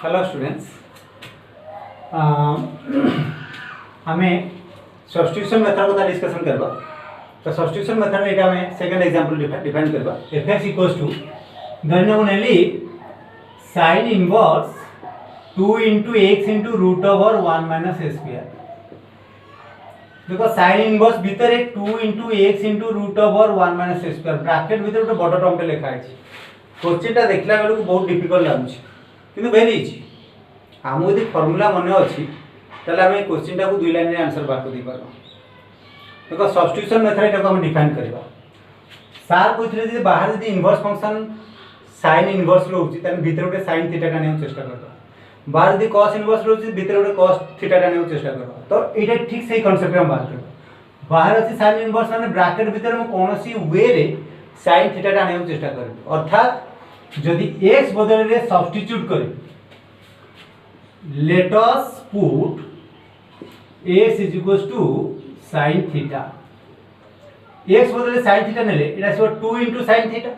Hello students, हमें substitution method का discussion करबा। तो सब्स्टिट्यूशन मेथड में एटा में सेकंड एग्जांपल डिफाइन करबा। fx इक्वल्स टू धन्य only sin inverse 2 into x into root over 1 minus a square। देखो sin इनवर्स भीतर 2 into x into root over 1 minus a square bracket भीतर गोटे बड़ टर्म पे लिखा है। क्वेश्चन टा देखला बेलू बहुत डिफिकल्ट लागुଛି किंतु वेरी इजी। आमको यदि फॉर्मूला मन अच्छी ताले आम क्वेश्चन टाक 2 लाइन आंसर बाहर कर पार। देखो सब्स्टिट्यूशन मेथड को हम डिफाइन करबा। सार कहते जे बाहर यदि इनवर्स फंक्शन sin इनवर्स रोची तन भीतर गोटे sin थीटा का नेउ चेष्टा करबा। बाहर यदि cos इनवर्स रोची भीतर गोटे cos थीटा का नेउ चेष्टा करबा। तो एटा ठीक सही कांसेप्ट हम बाहर करबा। बाहर अछि sin इनवर्स माने ब्रैकेट भीतर हम कोनोसी वे रे sin थीटा का नेउ चेष्टा करबा। अर्थात यदि x बदल रे सब्स्टिट्यूट करी, let us put x is equals to sin theta। x बदले sin theta नेले इटा से 2 into sin theta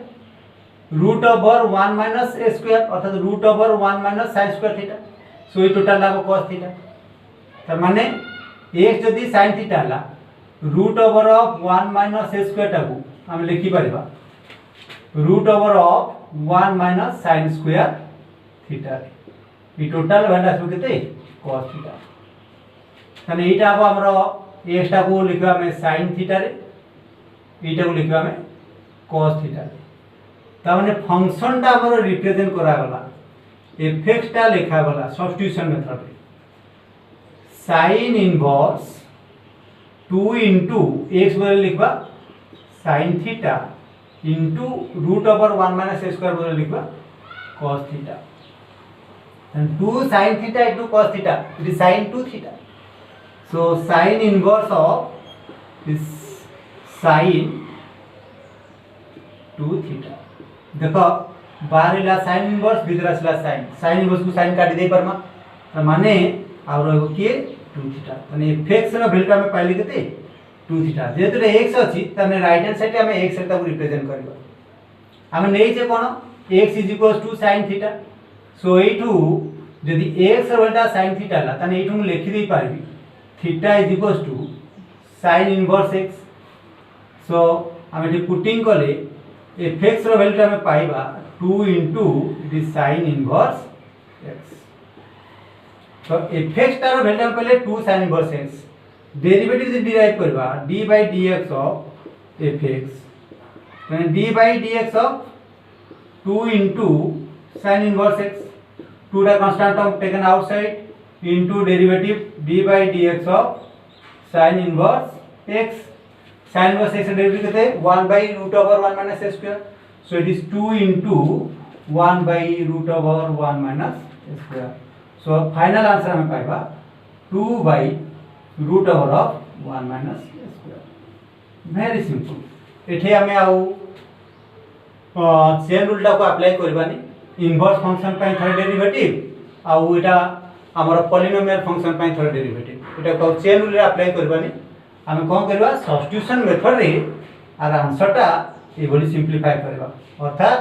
root over 1 minus a square अर्थात root over 1 minus sin square theta। सो ये टोटल लागो cos theta। तर माने x जदी sin theta La root over of 1 minus a square टाकू हम लिखि परबा root over of 1 minus sin square theta। ये टोटल वैल्यू आसो केते cos थीटा। तने एटा अब हमरो x टा को लिखबा में sin थीटा रे, एटा को लिखबा में cos थीटा रे। ता माने फंक्शन टा हमरो रिप्रेजेंट करा गला, fx टा लिखा गला सब्स्टिट्यूशन मेथड रे sin इनवर्स 2 into x बदले लिखबा sin theta into root over 1 minus a square बदले लिखबा cos theta. And 2 sin theta into cos theta, it is sin 2 theta। So sin inverse of is sin 2 theta। देखो बाहर ला sin inverse भीतर असला sin inverse को sin काट दे परमा त माने आ रहबो के 2 theta। माने fx रा वैल्यू में पाइले केते 2 theta। जेतु x अछि तने राइट हैंड साइड हम x रे ताको रिप्रेजेंट करबा। हम नै जे कोन x sin theta। सो एठू यदि x वैल्यू sin थीटा ला तने एठू लिखि दे पारबी theta is equals to sin inverse x। So हम एठी पुटिंग करले fx रो वैल्यू हम पाइबा 2 into it is sin inverse x। तो fx ता रो वैल्यू हम पहले 2 sin इनवर्स x डेरिवेटिव से डिराइव करबा d by dx of fx माने d by dx of 2 into sin inverse x, 2 टा constant term taken outside into derivative d by dx of sin inverse x। sin inverse x derivative कितने 1 by root over 1 minus a square। so it is 2 into 1 by root over 1 minus a square। so final answer हमें पाइबा 2 by root over of 1 minus a square। Very simple. एठे हमें आउ chain rule टा को apply करबानी inverse function पई third derivative आउ एटा हमर पॉलिनोमियल फंक्शन पई थर्ड डेरिवेटिव एटा को चेन रूल रे अप्लाई करबानी। हम कोन करबा सब्स्टिट्यूशन मेथड रे आर आंसर टा ए बोली सिंपलीफाई करबा। अर्थात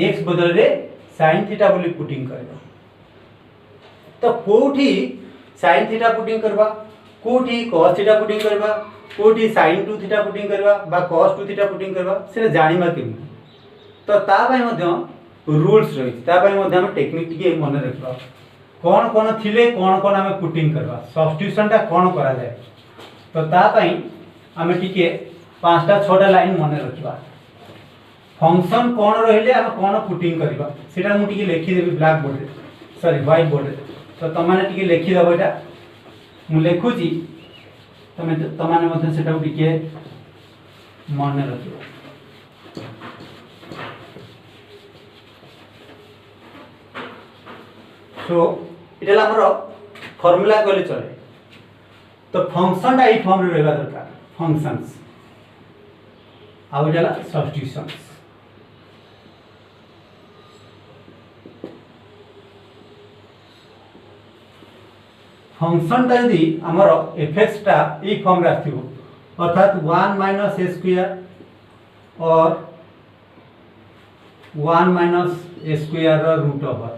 x बदल रे sin थीटा बोली पुटिंग करबा। तो कोठी sin थीटा पुटिंग करबा, कोठी cos थीटा पुटिंग करबा, कोठी sin 2 थीटा पुटिंग करबा बा cos 2 थीटा पुटिंग करबा से जानिबा केमि। तो ता भाई मध्य रूल्स रही ता भाई मध्य हम टेक्निक टिके मन रखबा कोन कोन थिले कोन कोन हम पुटिंग करबा सब्स्टिट्यूशन टा कोन करा जाय। तो ता भाई हम टिके 5टा 6टा लाइन मन रखबा फंक्शन कोन रहिले हम कोन पुटिंग करबा सेटा मु टिके लिखि देबी ब्लैक बोर्ड रे, सॉरी व्हाइट बोर्ड रे। तो तमाने टिके लिखि दबो एटा मु लिखुची तमाने मध्य सेटा टिके मन रखबा। सो इटेला हमरो फार्मूला कहले चले। तो फंक्शन टा ई फॉर्म रे रहबा दरकार फंक्शंस आ इटेला सब्स्टिट्यूशंस। फंक्शन टा यदि हमरो fx टा ई फॉर्म रे आथिबो अर्थात 1 minus a square और 1 minus a square रो रूट ओवर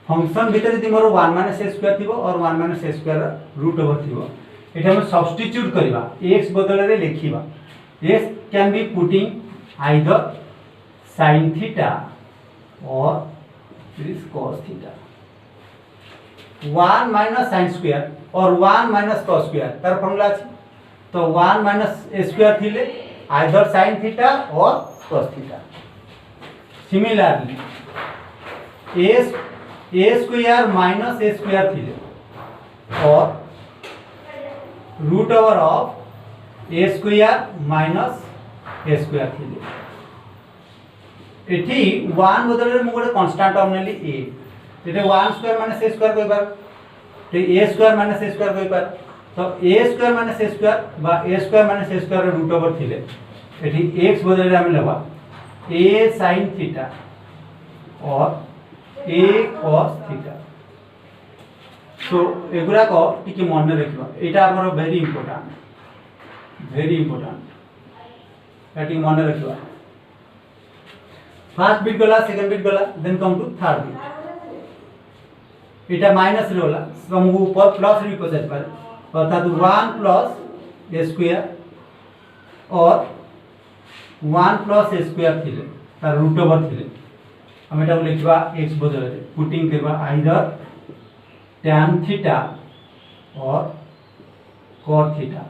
फंक्शन भितर यदि मोर 1 माइनस ए स्क्वायर थिबो और 1 minus a square root over थिबो एटा हम सब्स्टिट्यूट करबा x बदल रे लिखिबा x can be putting either sin theta और this cos theta 1 minus sin square और 1 माइनस cos स्क्वायर तार फार्मूला अछि तो 1 माइनस ए स्क्वायर थिले आइदर sin थीटा और cos theta similarly a square minus a square थिले और root over of a square minus a square थिले एठी 1 बदल रे मु गोटे constant term Nelly A Ete 1 square minus a square कहि पार तो ए स्क्वायर माइनस ए स्क्वायर कहि पार तो ए स्क्वायर माइनस ए स्क्वायर बा ए square minus a square root over थिले एठी x बदल रे हम लेबा a sin थीटा और a cos थीटा सो एगुरा को टिके मन रखिबा एटा हमर वेरी इंपोर्टेंट एटी मन रखिबा फर्स्ट बिट गला सेकंड बिट गला then come to third bit एटा माइनस रे होला हम ऊपर प्लस रे को जाय पारे अर्थात 1 प्लस a स्क्वायर और 1 प्लस a स्क्वायर थिले तार रूट ओवर थिले हम एटा लिखबा x बदल रे पुटिंग करबा आइदर tan थीटा और cos theta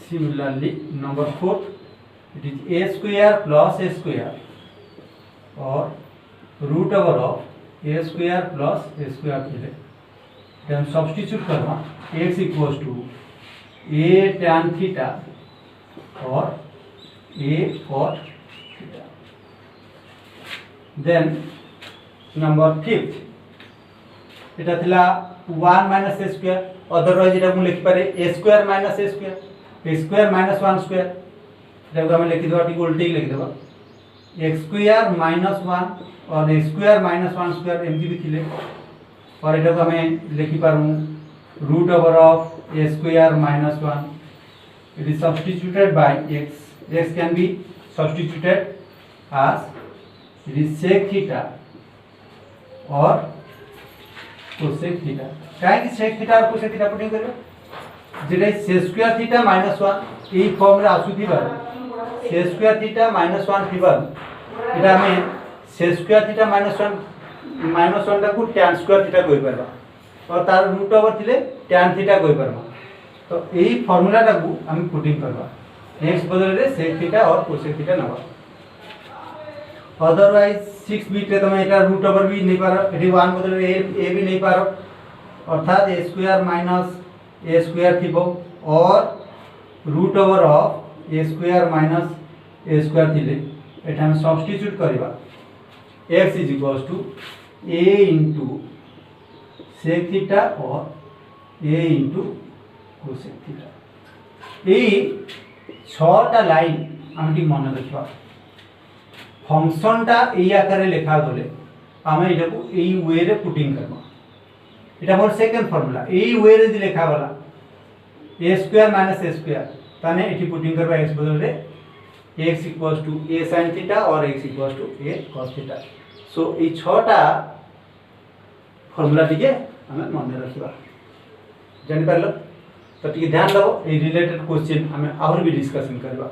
similarly number 4 it is a square plus a square और root over of a square plus a square थिले then substitute करबा x equals to a tan theta और a cos theta then number 5th एटा थिला 1 minus a square otherwise एटा मु लिखि पारे a square minus a square a square minus 1 square एटा को हम लिखि देबा टी उल्टी लिखि देबा x स्क्वायर माइनस 1 और a स्क्वायर माइनस 1 स्क्वायर एमजी भी थिले और एटा को हमें लिखि पारु root over of a square minus 1 it is substituted by x can be substituted as it is sec theta और cosec theta काहे कि sec theta और cosec theta पुटिंग करबे जेटा sec square theta minus 1 এই ফর্ম রে আসুথিবা sec square theta minus 1 থিবা এটা আমি sec square theta minus 1 टा को tan square theta কই পারবা और तार रूट ओवर थिले tan theta কই পারবা तो এই ফর্মুলাটা को আমি পুটিং করবা x बदल रे sec थीटा और cosec थीटा नबा अदरवाइज 6 बिट रे तमे एटा रूट ओवर भी नहीं पारो एटी 1 बदल रे a भी नहीं पारो अर्थात a square minus a square थिबो और root over of a square minus a square थिले एटा हम सब्स्टिट्यूट करबा x a into sec theta और a into cosec थीटा এই ছটা লাইন আমি ঠিক মনে রাখবা ফাংশনটা এই আকারে লেখা গলে আমি এটাকে এই ওয়ে রে পুটিং করব এটা মোর সেকেন্ড ফর্মুলা এই ওয়ে রে দি লেখা গলা a square minus a square তানে এটি পুটিং করবা x বদল রে x a sin थीटा और x a cos theta so এই ছটা ফর্মুলা টিকে আমি মনে রাখবা জানি পারলো तो टिके ध्यान दो ए रिलेटेड क्वेश्चन हमें और भी डिस्कशन करबा।